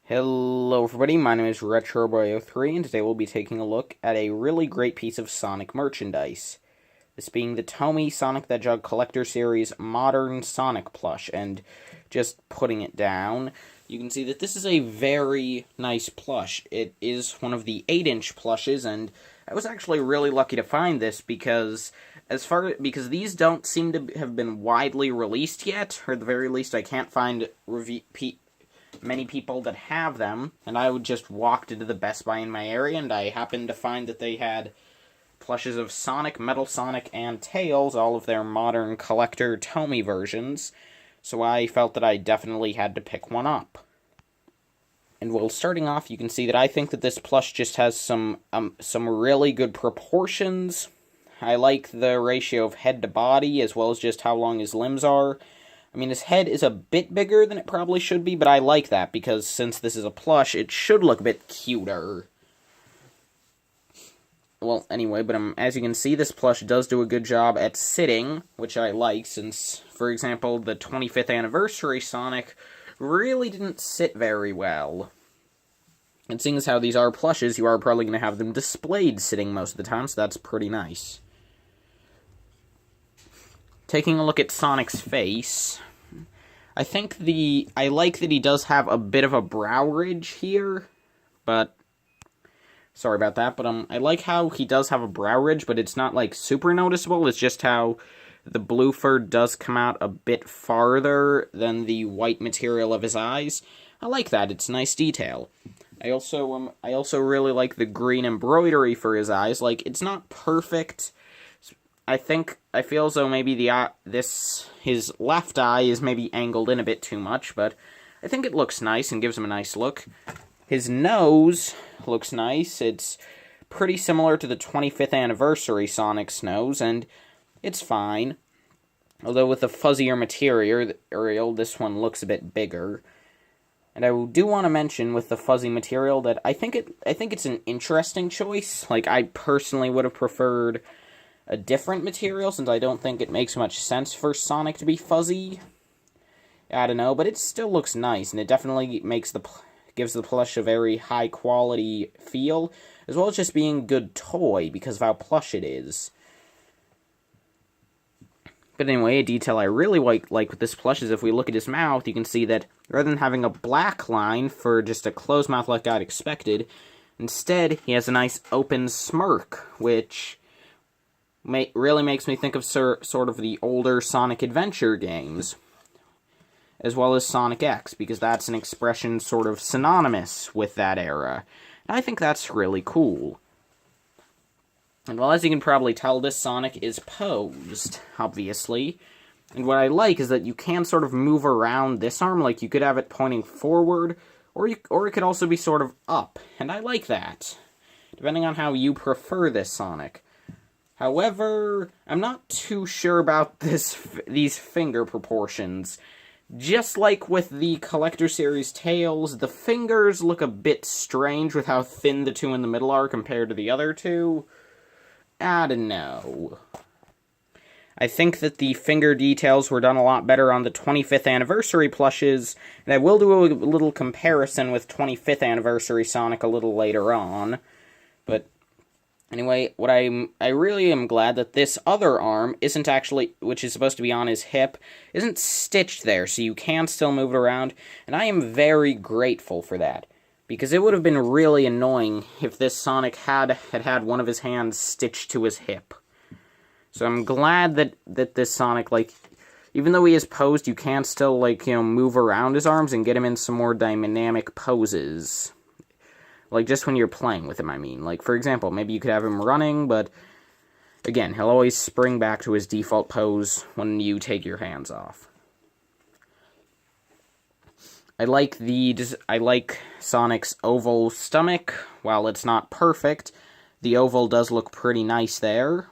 Hello everybody, my name is RetroBoy03 and today we'll be taking a look at a really great piece of Sonic merchandise. This being the TOMY Sonic the Hedgehog Collector Series Modern Sonic plush, and just putting it down, you can see that this is a very nice plush. It is one of the 8-inch plushes, and I was actually really lucky to find this because these don't seem to have been widely released yet, or at the very least I can't find many people that have them, and I just walked into the Best Buy in my area, and I happened to find that they had plushes of Sonic, Metal Sonic, and Tails, all of their modern collector TOMY versions, so I felt that I definitely had to pick one up. And well, starting off, you can see that I think that this plush just has some really good proportions. I like the ratio of head to body, as well as just how long his limbs are. I mean, his head is a bit bigger than it probably should be, but I like that, because since this is a plush, it should look a bit cuter. Well, anyway, but as you can see, this plush does do a good job at sitting, which I like, since, for example, the 25th anniversary Sonic really didn't sit very well. And seeing as how these are plushes, you are probably going to have them displayed sitting most of the time, so that's pretty nice. Taking a look at Sonic's face, I like that he does have a bit of a brow ridge here, but sorry about that, but I like how he does have a brow ridge, but it's not, like, super noticeable. It's just how the blue fur does come out a bit farther than the white material of his eyes. I like that. It's a nice detail. I also really like the green embroidery for his eyes. Like, it's not perfect. I feel as though maybe his left eye is maybe angled in a bit too much, but I think it looks nice and gives him a nice look. His nose looks nice. It's pretty similar to the 25th anniversary Sonic's nose, and it's fine. Although with the fuzzier material, this one looks a bit bigger. And I do want to mention with the fuzzy material that I think it's an interesting choice. Like, I personally would have preferred a different material, since I don't think it makes much sense for Sonic to be fuzzy. I don't know, but it still looks nice, and it definitely gives the plush a very high-quality feel, as well as just being a good toy, because of how plush it is. But anyway, a detail I really like with this plush is if we look at his mouth, you can see that rather than having a black line for just a closed mouth like I'd expected, instead he has a nice open smirk, which really makes me think of sort of the older Sonic Adventure games, as well as Sonic X, because that's an expression sort of synonymous with that era. And I think that's really cool. And well, as you can probably tell, this Sonic is posed, obviously. And what I like is that you can sort of move around this arm, like you could have it pointing forward, or it could also be sort of up, and I like that, depending on how you prefer this Sonic. However, I'm not too sure about these finger proportions. Just like with the Collector Series Tails, the fingers look a bit strange with how thin the two in the middle are compared to the other two. I don't know. I think that the finger details were done a lot better on the 25th anniversary plushes, and I will do a little comparison with 25th anniversary Sonic a little later on. But anyway, what I really am glad that this other arm isn't actually, which is supposed to be on his hip, isn't stitched there, so you can still move it around, and I am very grateful for that, because it would have been really annoying if this Sonic had one of his hands stitched to his hip. So I'm glad that this Sonic, like, even though he is posed, you can still, like, move around his arms and get him in some more dynamic poses. Like, just when you're playing with him, I mean. Like, for example, maybe you could have him running, but again, he'll always spring back to his default pose when you take your hands off. I like Sonic's oval stomach. While it's not perfect, the oval does look pretty nice there.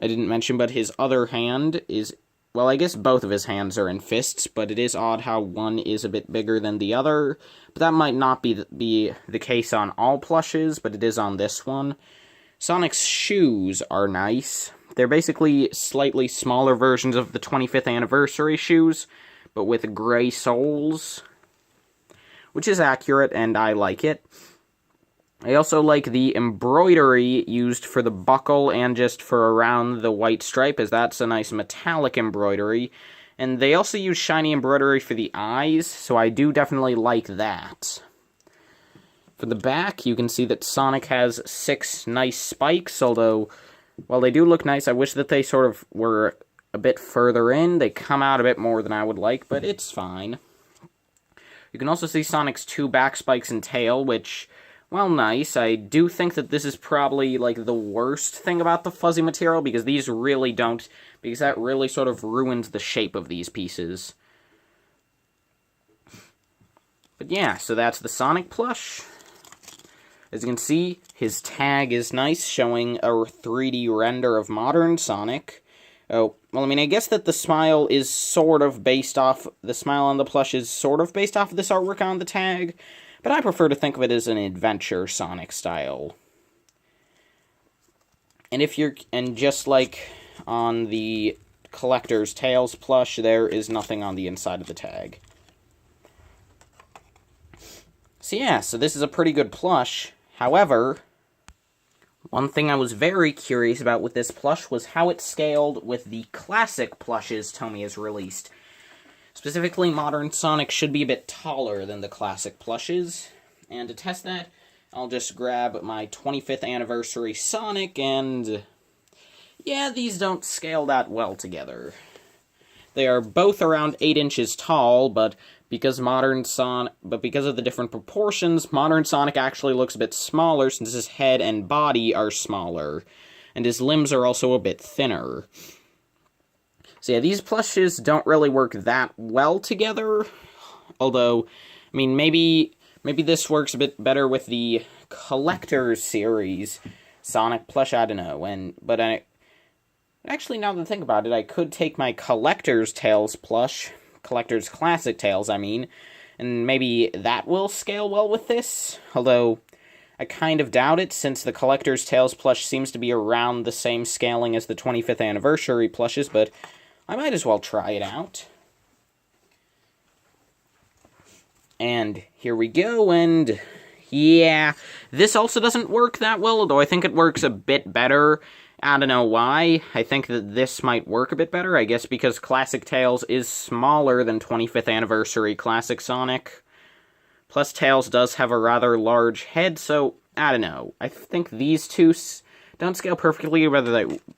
I didn't mention, but his other hand is, well, I guess both of his hands are in fists, but it is odd how one is a bit bigger than the other. But that might not be the case on all plushes, but it is on this one. Sonic's shoes are nice. They're basically slightly smaller versions of the 25th anniversary shoes, but with gray soles, which is accurate, and I like it. I also like the embroidery used for the buckle and just for around the white stripe, as that's a nice metallic embroidery. And they also use shiny embroidery for the eyes, so I do definitely like that. For the back, you can see that Sonic has 6 nice spikes, although, while they do look nice, I wish that they sort of were a bit further in. They come out a bit more than I would like, but it's fine. You can also see Sonic's 2 back spikes and tail, which, well, nice. I do think that this is probably, like, the worst thing about the fuzzy material, because these really don't, because that really sort of ruins the shape of these pieces. But yeah, so that's the Sonic plush. As you can see, his tag is nice, showing a 3D render of modern Sonic. Oh, well, I mean, I guess that the smile is sort of based off, the smile on the plush is sort of based off of this artwork on the tag, but I prefer to think of it as an adventure Sonic style. And just like on the Collector's Tales plush, there is nothing on the inside of the tag. So yeah, so this is a pretty good plush. However, one thing I was very curious about with this plush was how it scaled with the classic plushes TOMY has released. Specifically, Modern Sonic should be a bit taller than the classic plushes. And to test that, I'll just grab my 25th anniversary Sonic, and yeah, these don't scale that well together. They are both around 8 inches tall, but because of the different proportions, Modern Sonic actually looks a bit smaller since his head and body are smaller, and his limbs are also a bit thinner. So yeah, these plushes don't really work that well together, although, I mean, maybe this works a bit better with the Collector's series Sonic plush, I don't know, actually, now that I think about it, I could take my Collector's Tales plush, Collector's Classic Tales, I mean, and maybe that will scale well with this, although I kind of doubt it, since the Collector's Tales plush seems to be around the same scaling as the 25th anniversary plushes, but I might as well try it out. And here we go, and yeah, this also doesn't work that well, although I think it works a bit better. I don't know why. I think that this might work a bit better, I guess because Classic Tails is smaller than 25th Anniversary Classic Sonic. Plus, Tails does have a rather large head, so I don't know. I think these two don't scale perfectly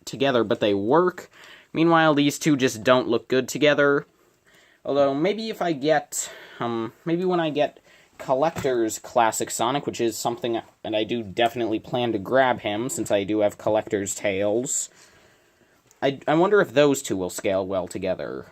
together, but they work. Meanwhile, these two just don't look good together. Although, maybe if I get, maybe when I get Collector's Classic Sonic, which is something, and I do definitely plan to grab him, since I do have Collector's Tales, I wonder if those two will scale well together.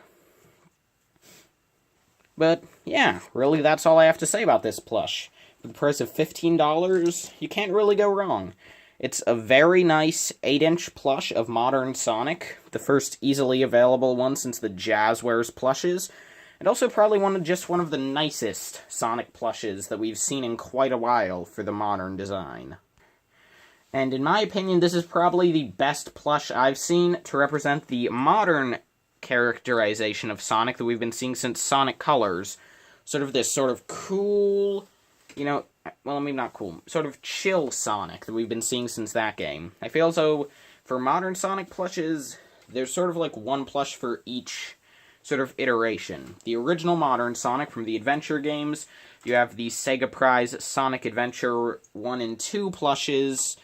But, yeah, really that's all I have to say about this plush. For the price of $15, you can't really go wrong. It's a very nice 8-inch plush of Modern Sonic, the first easily available one since the Jazzwares plushes, and also probably one of the nicest Sonic plushes that we've seen in quite a while for the modern design. And in my opinion, this is probably the best plush I've seen to represent the modern characterization of Sonic that we've been seeing since Sonic Colors. Sort of this sort of cool, well, maybe not cool, sort of chill Sonic that we've been seeing since that game. I feel as though for modern Sonic plushes, there's sort of like one plush for each sort of iteration. The original modern Sonic from the adventure games, you have the Sega Prize Sonic Adventure 1 and 2 plushes.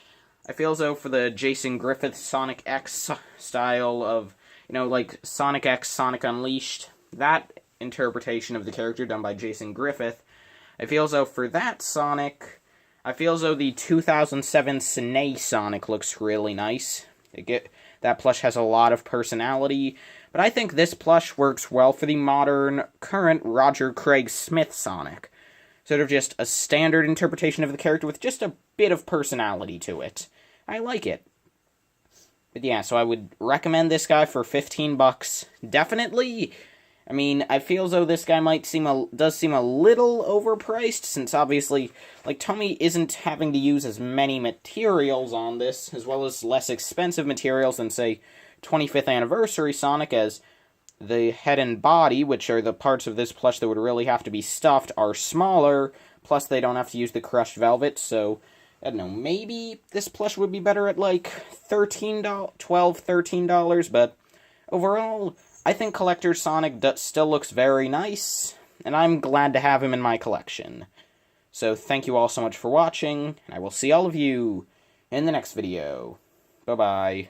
I feel as though for the Jason Griffith Sonic X style of, like Sonic X, Sonic Unleashed, that interpretation of the character done by Jason Griffith, I feel as though for that Sonic, I feel as though the 2007 SNES Sonic looks really nice. That plush has a lot of personality, but I think this plush works well for the modern, current Roger Craig Smith Sonic. Sort of just a standard interpretation of the character with just a bit of personality to it. I like it. But yeah, so I would recommend this guy for $15. Definitely. I mean, I feel as though this guy does seem a little overpriced, since obviously, like, TOMY isn't having to use as many materials on this, as well as less expensive materials than, say, 25th Anniversary Sonic, as the head and body, which are the parts of this plush that would really have to be stuffed, are smaller, plus they don't have to use the crushed velvet, so, I don't know, maybe this plush would be better at, like, $13, $12, $13, but overall, I think Collector Sonic still looks very nice, and I'm glad to have him in my collection. So thank you all so much for watching, and I will see all of you in the next video. Bye-bye.